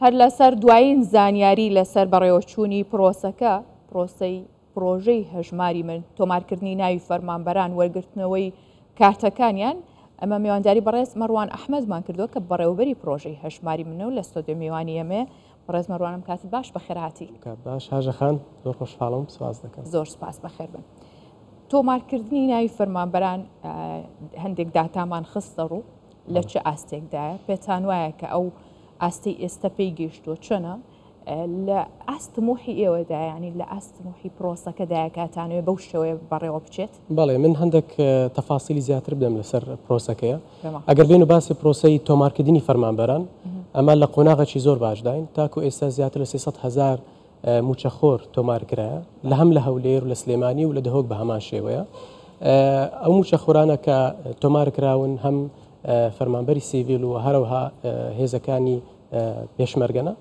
هەر لەسەر دوایین زانیاری لەسەر بەڕێوەچوونی پرۆسەکە پرۆژەی هەژماری من تۆمارکردنی ناوی فەرمانبەران وەرگرتنەوەی کارتەکانیان ئەمە میوانداری بەڕێز مەڕوان ئەحمەدمان کردووە کە بەڕێوەبەری پرۆژەی هەژماری منە و لە ستۆدیۆ میوانی ئەمێ بەڕێز مەڕوانم کاتت باش بەخێرهاتی. باش هاژەخان زۆر خۆشحاڵم، سپاس دەکەم. زۆر سپاس بەخێر بن. تۆمارکردنی ناوی فەرمانبەران هەندێک داتامان خستە ڕوو لە چه ئاستێکدایە پێتان وایە کە ئەو ئاستی ئێستا پێی گەیشتووە چۆنە لە ئاستمۆحی ئێوەدا ینی لە ئاستمۆحی پرۆسەکەدایە کاتانوێ بەو شێوەیە بەڕێوە بچێت؟ بەڵێ من هەندێک تەفاسیلی زیاتر بدەم لەسەر پرۆسەکەیە. ئەگەر بین و باسی پرۆسەی تۆمارکردنی فەرمانبەران ئەمە لە قۆناغێکی زۆر باشداین تاکو ئێستا زیاتر لە 300,000 موچەخۆر تۆمارکرایە لە هەم لە هەولێر و لە سلێمانی و لە دهۆک بە هەمان شێوەیە. ئەو موچەخۆرانە کە تۆمارکراون هەم فەرمانبەری سیڤیل و هەروەها هێزەکانی پێشمەرگەنە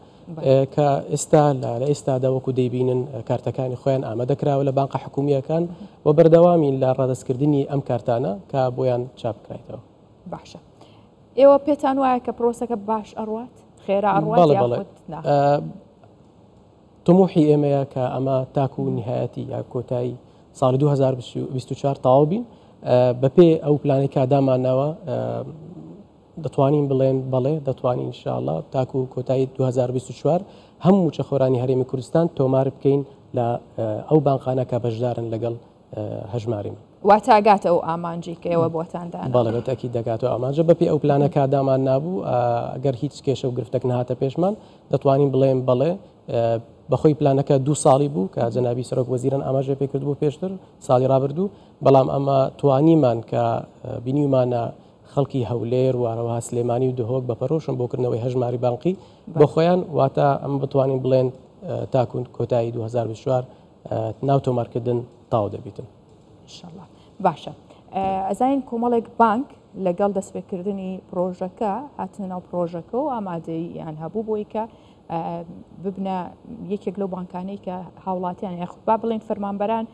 کە ئێستا لە ئێستادا وەکو دەیبینن کارتەکانی خۆیان ئامادەکراوە لە بانقە حکومیەکان و بەردەوامین لە ڕادستکردنی ئەم کارتانە کە بۆیان چاپ بکرێتەوە. باشە. ئێوە پێتان وایە کە پرۆسەکە باش ئەڕوات خێرا ئەڕوات یاخود نا؟ تموحی ئێمەیە کە ئەمە تاکو و نهایەتی یا کۆتایی ساڵی 2024 تەواو بین بەپێ ئەو پلانی کادامانەوە دەتوانین بڵێن بەڵێ دەتوانین ئینشاءالله تاکو و کۆتایی 2024 هەموو موچەخۆرانی هەرێمی کوردستان تۆمار بکەین لە ئەو بانقانە کە بەشدارن لەگەڵ هەژماری من. واتاگاتە ئەو ئامانجی کە ئێوە بۆتاندان؟ بەڵێ بەتەکی دەگاتەوە ئامانجە بەپێ ئەو پلانە کادامان نابوو ئەگەر هیچ کێشە و گرفتەك نهاتە پێشمان دەتوانین بڵێن بەڵێ بەخۆی پلانەکە 2 ساڵی بوو کە جەنابی سەرۆک وەزیران ئاماژە پێکرد بوو پێشتر ساڵی ڕابردوو بەڵام ئەمە توانیمان کە بینیمانە خەڵکی هەولێر وارەوەها سلێمانی و دهۆک بەپەرۆشن بۆکردنەوەی هەژماری بانقی بۆ خۆیان واتە ئەم بتوانین بڵێن تاکون کۆتایی 2024 ناو تۆمارکردن تاو دەبیتن. ئینشاءالله. باشە. ئەزانین کۆمەڵێک بانک لەگەڵ دەستپێکردنی پرۆژەکە هاتنە ناو پرۆژەکە و ئامادەی یان هەبوو بۆی کە ببنە یەکێک لەو بانکانەی کە هاوڵاتیان یاخود با بڵێن فەرمانبەران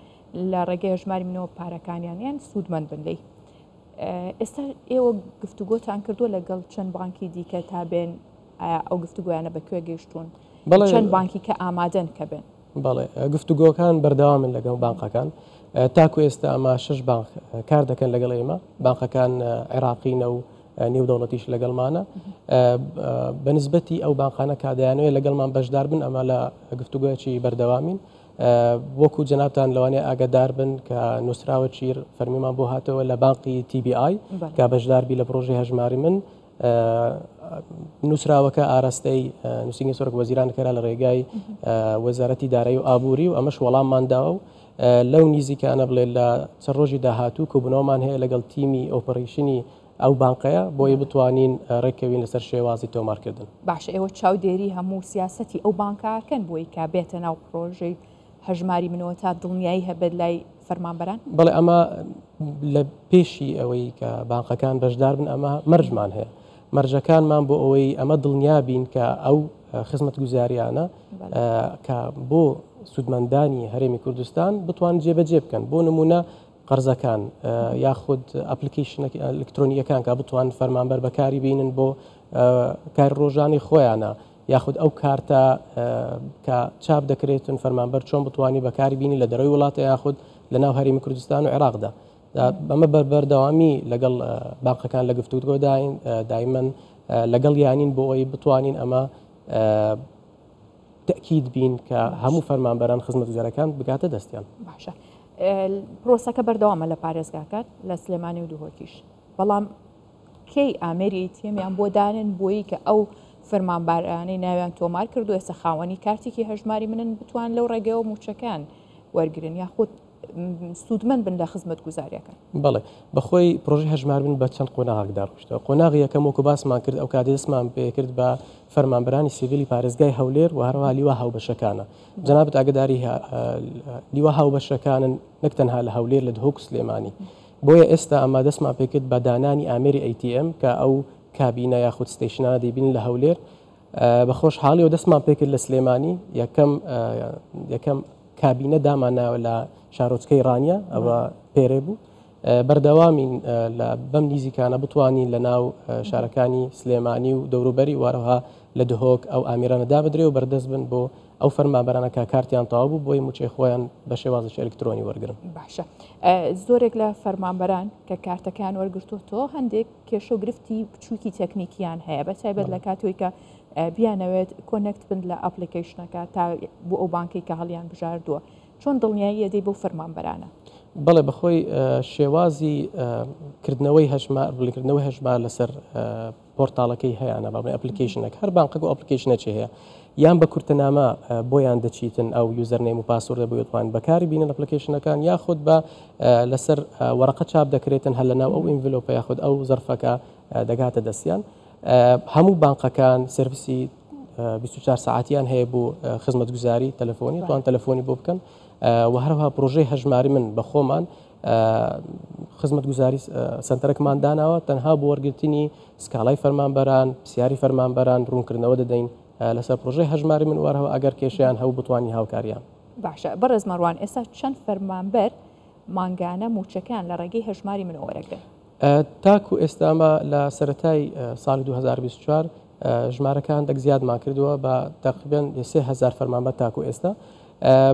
لە ڕێگەی هەژماری منەوە پارەکانیان سوودمەند بن لێی. ئێستا ئێوە گفتوگۆتان کردووە لەگەڵ چەند بانکی دیکە تا بێن ئەو گفتوگویانە بەکوێ گەیشتون چەند بانکی کە ئامادەن کە بن؟ بەڵێ گفتوگۆکان بەردەوامن لەگەڵ بانقەکان تاکو ئێستا ئەمە 6 بانک کار دەکەن لەگەڵ ئێمە بانقەکان عێراقینە و نێودەوڵەتیش لەگەڵمانە بەنسبەتی ئەو بانقانە کادایانەوەی لەگەڵمان بەشدار بن ئەمە لە گفتوگویەکی بەردەوامین وەکو جەنابتان لەوانەیە ئاگادار بن کە نووسراوە چیر فەرمیمان بۆ هاتەوە لە بانقی TBI کە بەشداربی لە پرۆژەی هەژماری من نووسراوەکە ئاراستەی نووسینگی سەرۆک وەزیران کەرا لە ڕێگای وەزارەتی دارایی و ئابووری و ئەمەش وەڵاممانداوە و لەو نیزیکانە بڵێ لە چەند ڕۆژی داهاتوو کۆبوونەوەمان هەیە لەگەڵ تیمی ئۆپەڕیشنی ئەو بانقەیە بۆی بتوانین ڕێکەوین لەسەر شێوازی تۆمارکردن. باشە ئێوە چاودێری هەموو سیاسەتی ئەو بانکارکەن بۆی کا بێتە ناو پرۆژەی هەژماری منەوە تا دڵنیایی هەبێت لای فەرمانبەران؟ بەڵێ ئەمە لە پێشی ئەوەی کە بانقەکان بەشدار بن ئەمە مەرجمان هەیە مەرجەکانمان بۆ ئەوەی ئەمە دڵنیا بین کە ئەو خزمەت گوزاریانە کە بۆ سوودمەندانی هەرێمی کوردستان بتوان جێبەجێ بکەن بۆ نمونە قەرزەکان یاخود ئەپلیکیشنە ئەلکترۆنیەکان کە بتوان فەرمانبەر بەکاری بینن بۆ کار ڕۆژانی خۆیانە یاخود ئەو کارتە کە چاپ دەکرێتن فەرمانبەر چۆن بتوانی بەکاری بینی لە دەرەوەی وڵاتە یاخود لە ناو هەرێمی کوردستان و عێراقدا ئەمە بەردەوامی لەگەڵ بانقەکان لە گفتوگۆ دایمەن لەگەڵ یانین بۆ ئەوەی بتوانین ئەمە تەکید بین کە هەموو فەرمانبەران خزمەت گوزارەکان بگاتە دەستیان. باشە. پرۆسەکە بەردەوامە لە پارێزگاکات لە سلێمانی و دهۆکیش بەڵام کەی ئامێری تێمیان بۆ دانن بۆیی کە ئەو فەرمانبەرانەی ناویان تۆمار کردو ئێستا خاوەنی کارتێکی هەژماری منن بتوان لەو ڕێگەیەوە موچەکان وەرگرن یاخود سوودمەند بن لە خزمەت گوزاریەکان؟ بەڵێ بەخۆی پرۆژەی هەژمار بن بە چەند قۆناغێکدا ڕۆشتەوە. قۆناغی یەکەم وەکو باسمان کرد ئەو کاتێ دەستمان پێکرد بە فەرمانبەرانی سیڤیلی پارێزگای هەولێر و هەروەها لیوا هاوبەشەکانە. جەنابەت ئاگاداری لیوا هاوبەشەکانن نەک تەنها لە هەولێر لە دهۆک و سلێمانی بۆیە ئێستا ئەمە دەستمان پێکرد بە دانانی ئامێری ATM کە ئەو کابینە یاخود ستیشنانە دەیبین لە هەولێر بە خۆشحاڵی و دەستمان پێکرد لە سلێمانی یەکەم کابینە داماناوە لە شارۆچکەی ڕانیا ئەوە پێرێ بوو بەردەوامین بەم نیزیکانە بتوانین لە ناو شارەکانی سلێمانی و دەوروبەری وارەها لە دهۆک ئەو ئامێرانەدا بدرێ و بەردەست بن بۆ ئەو فەرمانبەرانە کە کارتیان تەواو بوو بۆی موچەی خۆیان بە شێوازی ئەلکترۆنی وەرگرن. باشە زۆرێک لە فەرمانبەران کە کارتەکان وەرگرتوتەوە هەندێک کێشە و گرفتی بچووکی تەکنیکیان هەیە بە تایبەت لە کاتۆی کە بیانەوێت کۆنەکت بن لە ئەپلیکیشنەکە تا بۆ ئەو بانکی کە هەڵیان بژاردووە چۆن دڵنیایی ئەدەی بۆ فەرمانبەرانە؟ بەڵێ بەخۆی شێوازی کردنەوەی هەژمار بڵێکردنەوەی هەژمار لەسەر پۆرتاڵەکەی هەیەە بەڵێ ئەپلیکیشنێک هەر بانقەک و ئەپلیکیشنێکی هەیە یان بە کورتەنامە بۆیان دەچیتن ئەو یوزەرنێم و پاسوردە بۆ توانین بەکاری بینن ئەپلیکیشنەکان یاخود بە لەسەر وەرەقە چاپ دەکرێتن هەر لەناو ئەو ئینڤلۆپە یاخود ئەو زەرفەکە دەگاتە دەستیان. هەموو بانقەکان سرویسی 24 ساعتیان هەیە بۆ خزمەتگوزاری تەلەفۆنی توان تەلەفۆنی بۆ بکەن و هەروەها پرۆژەی هەژماری من بە خۆمان خزمەتگوزاری سنتەرێکمان داناوە تەنها بۆ وەرگرتنی سکاڵای فەرمانبەران پرسیاری فەرمانبەران ڕوونکردنەوە دەدەین لەسەر پرۆژەی هەژماری من وەرەوە ئەگەر کێشیان هەو بتوانانی هاوکاریان. باشە بەڕێز مەڕوان ئێستا چەند فەرمانبەر مانگانە موچەکان لە ڕێگەی هەژماری من وەرەگرن؟ تاکو ئێستامە لە سەرەتای ساڵی 2024 ژمارەکان دەک زیادمان کردووە بە تقریباً 3000 فەرمانبەر تاکو ئێستا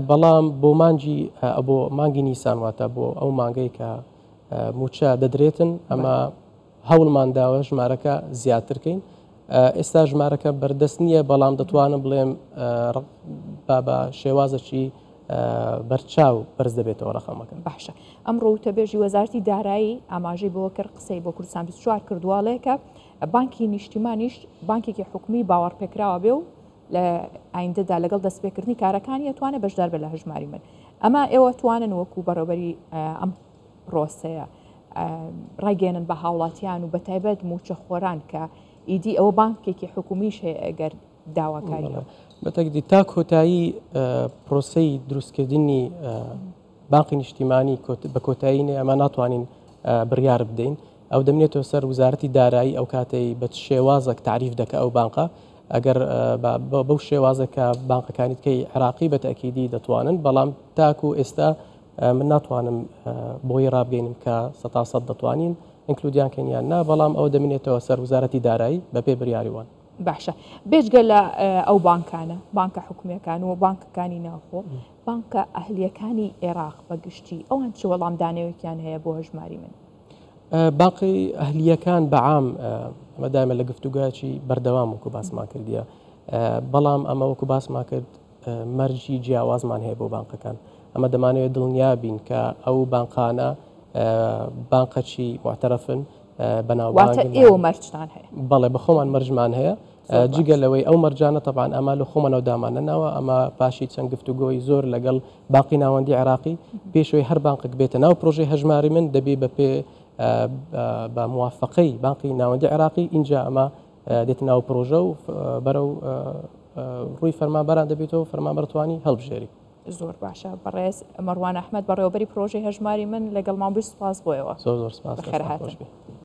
بەڵام بۆ مانگی بۆ مانگی نیسان واتە بۆ ئەو مانگەی کە موچە دەدرێتن ئەمە هەوڵمانداوە ژمارەکە زیاترکەین. ئێستا ژمارەکە بەردەست نییە بەڵام دەتوانم بڵێم بە شێوازەکی بەرچاو بەرز دەبێتەوە ڕەخەمەکە. باشە ئەمڕۆ وتەبێژی وەزارەتی دارایی ئاماژەی بۆ کرد قسەی بۆ کوردستان 24 کردووەڵەیە کە بانکی نیشتیمانیش بانکێکی حکومی باوەڕپێکراوە بێ و لە ئایندەدا لەگەڵ دەستپێکردنی کارەکانی ئەتوانێت بەشدار بێت لە هەژماری من. ئەمە ئێوە توانن وەکو بەڕێوەبەری ئەم پرۆسەیە ڕایگەێنن بە هاوڵاتیان و بەتایبەت موچە خۆران کە ئیدی ئەوە بانکێکی حکومیش هەیە ئەگەر داواکاری بەتەکدی تا کۆتایی پرۆسەی دروستکردنی بانقی نیشتیمانی بە کۆتایینێ ئەمە ناتوانین بڕیار بدەین ئەو دەمێتەوە سەر وزارەتی دارایی ئەو کاتەی بە شێوازێک تعریف دەکە ئەو بانقە ئەگەر بەو شێوازەکە بانقەکانی تکەی عراقی بە تەکیدی دەتوانن بەڵام تاکو ئێستا من ناتوانم بۆی ڕابگەینم کە 100% دەتوانین ئینکلودیان کەنیان نا بەڵام ئەو دەمێتەوە سەر وزارەتی دارایی بە پێ بڕیاریوان. باشە بێجگە لە ئەو بانکانە بانکە حکومیەکان و بانکەکانی ناوخۆ بانکە ئەهلیەکانی عێراق بەگشتی ئەوان چ وەڵامدانەوەکیان هەیە بۆ هەژماری من؟ باقی ئەهلیەکان بەعام مەدامە لە گفتوگویاکی بەردەوام وەکو باسمان کردیە بەڵام ئەمە وەکو باسمان کرد مەرجی جیاوازمان هەیە بۆ بانکەکان ئەمە دەمانەوێت دڵنیا بین کە ئەو بانقانە بانقەچی معتەرەفن واتە ئێوە مەرجتان هەیە؟ بەڵێ بە خۆمان مەرجمان هەیە جگە لەوەی ئەو مەرجانە تەبعاً ئەمە لە خۆمانەوە دامانەنەوە ئەمە پاشی چەند گفتوگۆی زۆر لەگەڵ باقی ناوەندی عراقی پێشەوەی هەر بانقێک بێتە ناو پرۆژەی هەژماری من دەبێ بە پێ بە موافقەی بانقی ناوەندی عراقی اینجا ئەمە دێت ناو پرۆژە و بەرەو ڕووی فەرمانبەران دەبێتەوە فەرمانبەرتوانی هەڵبژێری. زۆر باشە بەڕێز مەڕوان ئەحمەد بەڕێوەبەری پرۆژەی هەژماری من لەگەڵ ماڵ سپاس بۆیەوە. زۆر سپاس.